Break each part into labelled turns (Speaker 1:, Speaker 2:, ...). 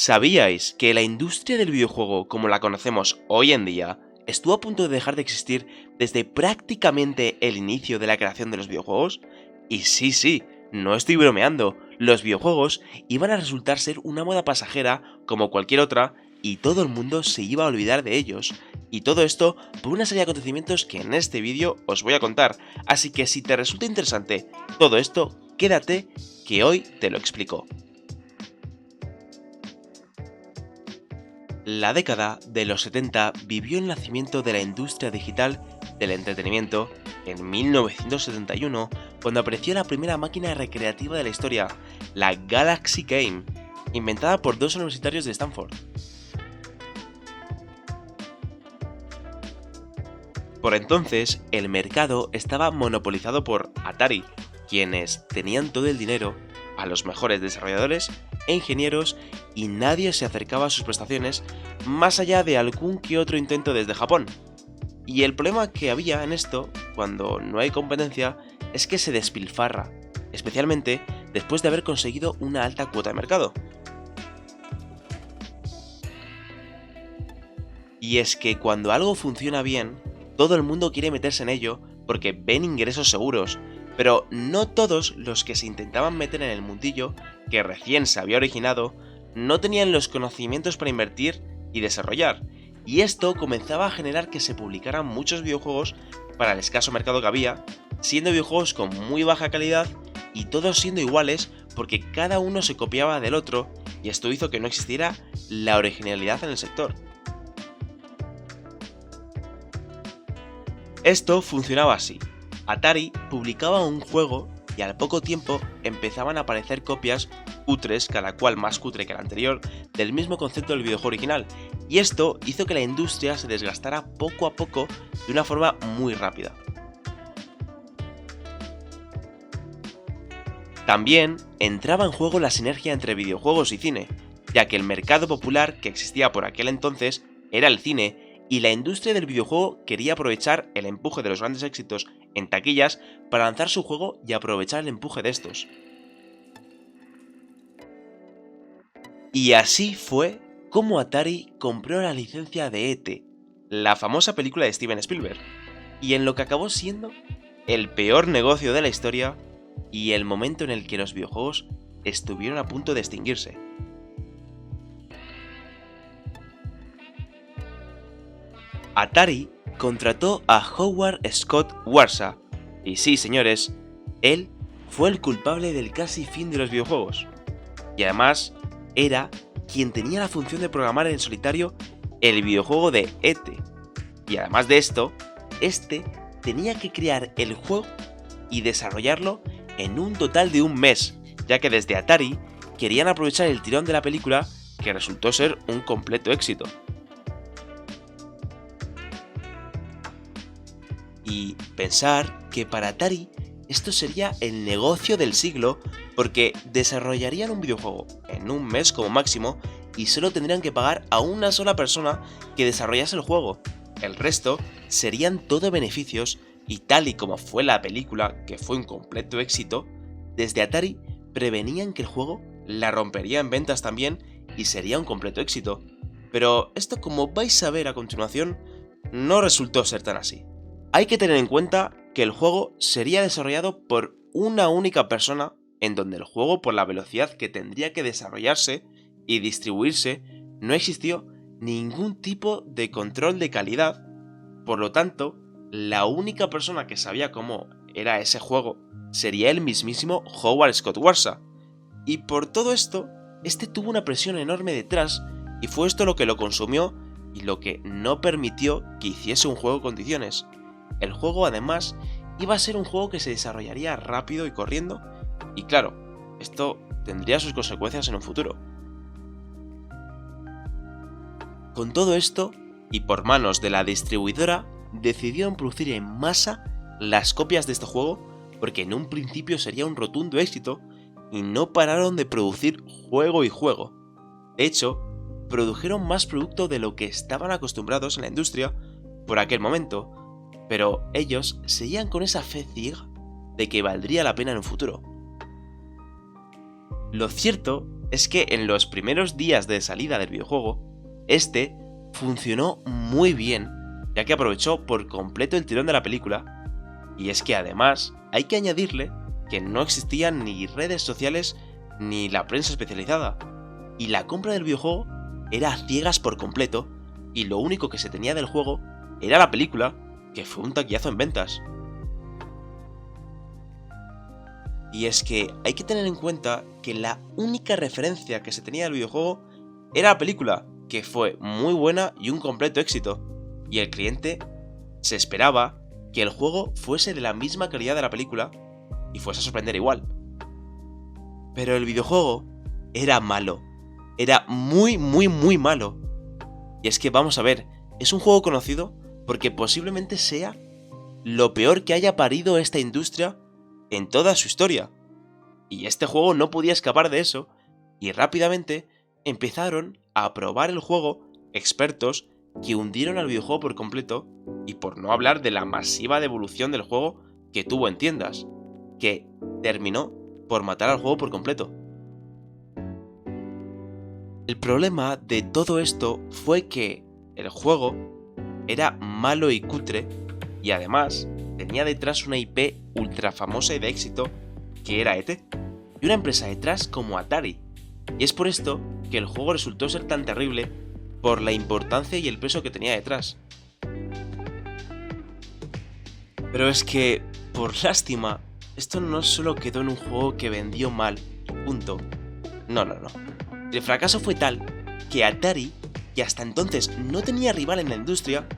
Speaker 1: ¿Sabíais que la industria del videojuego como la conocemos hoy en día estuvo a punto de dejar de existir desde prácticamente el inicio de la creación de los videojuegos? Y sí, no estoy bromeando, los videojuegos iban a resultar ser una moda pasajera como cualquier otra y todo el mundo se iba a olvidar de ellos. Y todo esto por una serie de acontecimientos que en este vídeo os voy a contar, así que si te resulta interesante todo esto, quédate que hoy te lo explico. La década de los 70 vivió el nacimiento de la industria digital del entretenimiento en 1971, cuando apareció la primera máquina recreativa de la historia, la Galaxy Game, inventada por dos universitarios de Stanford. Por entonces, el mercado estaba monopolizado por Atari, quienes tenían todo el dinero, a los mejores desarrolladores e ingenieros, y nadie se acercaba a sus prestaciones más allá de algún que otro intento desde Japón. Y el problema que había en esto, cuando no hay competencia, es que se despilfarra, especialmente después de haber conseguido una alta cuota de mercado. Y es que cuando algo funciona bien, todo el mundo quiere meterse en ello porque ven ingresos seguros, pero no todos los que se intentaban meter en el mundillo, que recién se había originado, no tenían los conocimientos para invertir y desarrollar, y esto comenzaba a generar que se publicaran muchos videojuegos para el escaso mercado que había, siendo videojuegos con muy baja calidad y todos siendo iguales porque cada uno se copiaba del otro, y esto hizo que no existiera la originalidad en el sector. Esto funcionaba así. Atari publicaba un juego y al poco tiempo empezaban a aparecer copias cutres, cada cual más cutre que la anterior, del mismo concepto del videojuego original, y esto hizo que la industria se desgastara poco a poco de una forma muy rápida. También entraba en juego la sinergia entre videojuegos y cine, ya que el mercado popular que existía por aquel entonces era el cine, y la industria del videojuego quería aprovechar el empuje de los grandes éxitos en taquillas para lanzar su juego y aprovechar el empuje de estos. Y así fue como Atari compró la licencia de E.T., la famosa película de Steven Spielberg, y en lo que acabó siendo el peor negocio de la historia y el momento en el que los videojuegos estuvieron a punto de extinguirse. Atari contrató a Howard Scott Warshaw, y sí, señores, él fue el culpable del casi fin de los videojuegos. Y además, era quien tenía la función de programar en solitario el videojuego de E.T. Y además de esto, este tenía que crear el juego y desarrollarlo en un total de un mes, ya que desde Atari querían aprovechar el tirón de la película, que resultó ser un completo éxito. Y pensar que para Atari esto sería el negocio del siglo, porque desarrollarían un videojuego en un mes como máximo y solo tendrían que pagar a una sola persona que desarrollase el juego. El resto serían todo beneficios, y tal y como fue la película, que fue un completo éxito, desde Atari prevenían que el juego la rompería en ventas también y sería un completo éxito. Pero esto, como vais a ver a continuación, no resultó ser tan así. Hay que tener en cuenta que el juego sería desarrollado por una única persona, en donde el juego, por la velocidad que tendría que desarrollarse y distribuirse, no existió ningún tipo de control de calidad. Por lo tanto, la única persona que sabía cómo era ese juego sería el mismísimo Howard Scott Warshaw. Y por todo esto, este tuvo una presión enorme detrás, y fue esto lo que lo consumió y lo que no permitió que hiciese un juego en condiciones. El juego, además, iba a ser un juego que se desarrollaría rápido y corriendo, y claro, esto tendría sus consecuencias en un futuro. Con todo esto, y por manos de la distribuidora, decidieron producir en masa las copias de este juego, porque en un principio sería un rotundo éxito, y no pararon de producir juego y juego. De hecho, produjeron más producto de lo que estaban acostumbrados en la industria por aquel momento, pero ellos seguían con esa fe ciega de que valdría la pena en un futuro. Lo cierto es que en los primeros días de salida del videojuego, este funcionó muy bien, ya que aprovechó por completo el tirón de la película, y es que además hay que añadirle que no existían ni redes sociales ni la prensa especializada, y la compra del videojuego era a ciegas por completo, y lo único que se tenía del juego era la película, que fue un taquillazo en ventas. Y es que hay que tener en cuenta que la única referencia que se tenía del videojuego era la película, que fue muy buena y un completo éxito, y el cliente se esperaba que el juego fuese de la misma calidad de la película y fuese a sorprender igual. Pero el videojuego era malo, era muy malo. Y es que vamos a ver, es un juego conocido porque posiblemente sea lo peor que haya parido esta industria en toda su historia. Y este juego no podía escapar de eso, y rápidamente empezaron a probar el juego expertos que hundieron al videojuego por completo, y por no hablar de la masiva devolución del juego que tuvo en tiendas, que terminó por matar al juego por completo. El problema de todo esto fue que el juego era malo y cutre, y además tenía detrás una IP ultra famosa y de éxito, que era ET, y una empresa detrás como Atari, y es por esto que el juego resultó ser tan terrible por la importancia y el peso que tenía detrás. Pero es que, por lástima, esto no solo quedó en un juego que vendió mal, punto. No. El fracaso fue tal que Atari, que hasta entonces no tenía rival en la industria,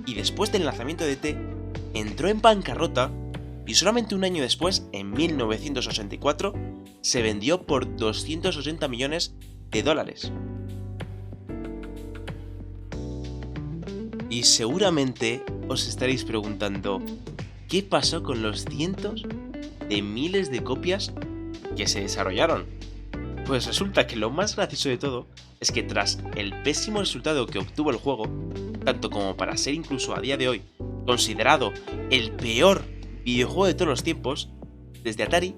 Speaker 1: y después del lanzamiento de ET, entró en bancarrota, y solamente un año después, en 1984, se vendió por 280 millones de dólares. Y seguramente os estaréis preguntando, ¿qué pasó con los cientos de miles de copias que se desarrollaron? Pues resulta que lo más gracioso de todo es que tras el pésimo resultado que obtuvo el juego, tanto como para ser incluso a día de hoy considerado el peor videojuego de todos los tiempos, desde Atari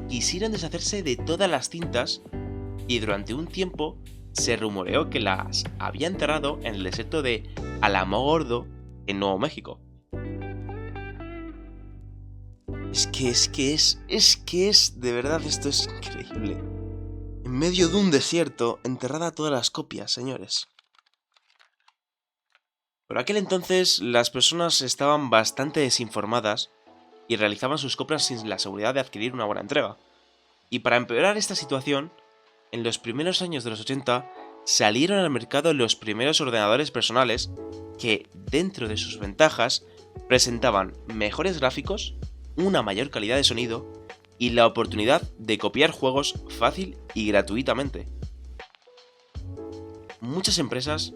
Speaker 1: quisieron deshacerse de todas las cintas, y durante un tiempo se rumoreó que las había enterrado en el desierto de Alamogordo, en Nuevo México. De verdad, esto es increíble. En medio de un desierto, enterrada todas las copias, señores. Por aquel entonces, las personas estaban bastante desinformadas y realizaban sus compras sin la seguridad de adquirir una buena entrega. Y para empeorar esta situación, en los primeros años de los 80 salieron al mercado los primeros ordenadores personales que, dentro de sus ventajas, presentaban mejores gráficos, una mayor calidad de sonido y la oportunidad de copiar juegos fácil y gratuitamente. Muchas empresas,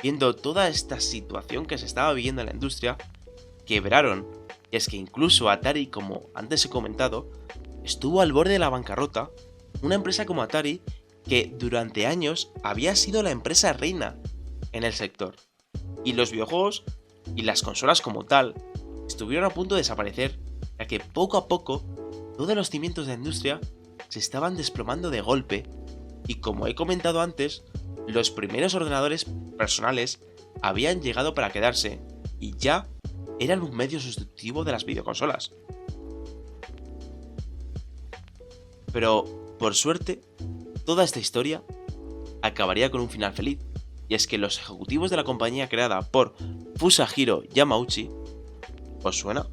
Speaker 1: viendo toda esta situación que se estaba viviendo en la industria, quebraron, y es que incluso Atari, como antes he comentado, estuvo al borde de la bancarrota, una empresa como Atari que durante años había sido la empresa reina en el sector, y los videojuegos y las consolas como tal estuvieron a punto de desaparecer, ya que poco a poco todos los cimientos de la industria se estaban desplomando de golpe, y como he comentado antes, los primeros ordenadores personales habían llegado para quedarse y ya eran un medio sustitutivo de las videoconsolas. Pero, por suerte, toda esta historia acabaría con un final feliz, y es que los ejecutivos de la compañía creada por Fusajiro Yamauchi, ¿os suena?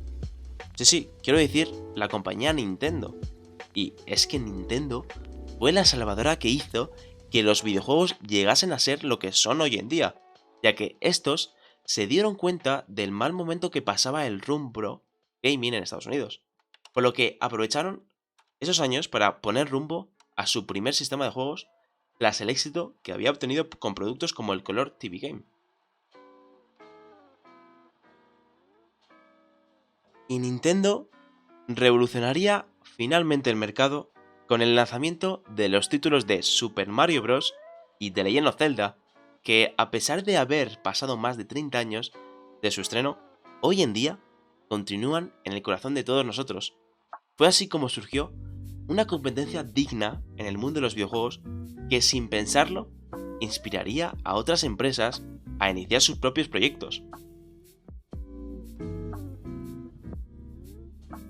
Speaker 1: Sí, quiero decir la compañía Nintendo. Y es que Nintendo fue la salvadora que hizo que los videojuegos llegasen a ser lo que son hoy en día, ya que estos se dieron cuenta del mal momento que pasaba el rumbo gaming en Estados Unidos, por lo que aprovecharon esos años para poner rumbo a su primer sistema de juegos tras el éxito que había obtenido con productos como el Color TV Game. Y Nintendo revolucionaría finalmente el mercado con el lanzamiento de los títulos de Super Mario Bros. Y The Legend of Zelda, que a pesar de haber pasado más de 30 años de su estreno, hoy en día continúan en el corazón de todos nosotros. Fue así como surgió una competencia digna en el mundo de los videojuegos que sin pensarlo inspiraría a otras empresas a iniciar sus propios proyectos.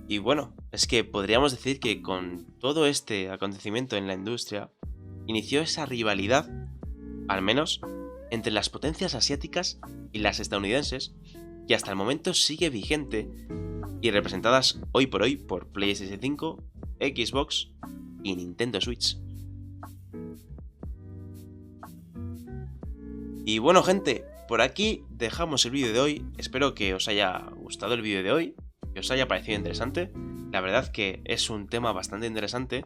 Speaker 1: Y bueno, es que podríamos decir que con todo este acontecimiento en la industria, inició esa rivalidad, al menos, entre las potencias asiáticas y las estadounidenses, que hasta el momento sigue vigente y representadas hoy por hoy por PlayStation 5, Xbox y Nintendo Switch. Y bueno, gente, por aquí dejamos el vídeo de hoy. Espero que os haya gustado el vídeo de hoy, que os haya parecido interesante. La verdad que es un tema bastante interesante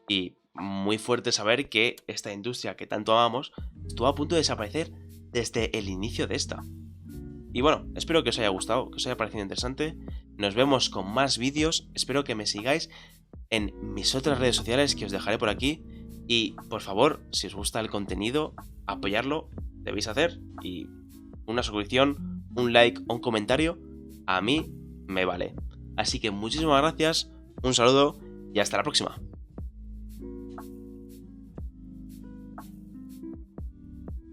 Speaker 1: y muy fuerte saber que esta industria que tanto amamos estuvo a punto de desaparecer desde el inicio de esta. Y bueno, espero que os haya gustado, que os haya parecido interesante. Nos vemos con más vídeos. Espero que me sigáis en mis otras redes sociales que os dejaré por aquí. Y por favor, si os gusta el contenido, apoyarlo debéis hacer. Y una suscripción, un like o un comentario, a mí me vale. Así que muchísimas gracias, un saludo y hasta la próxima.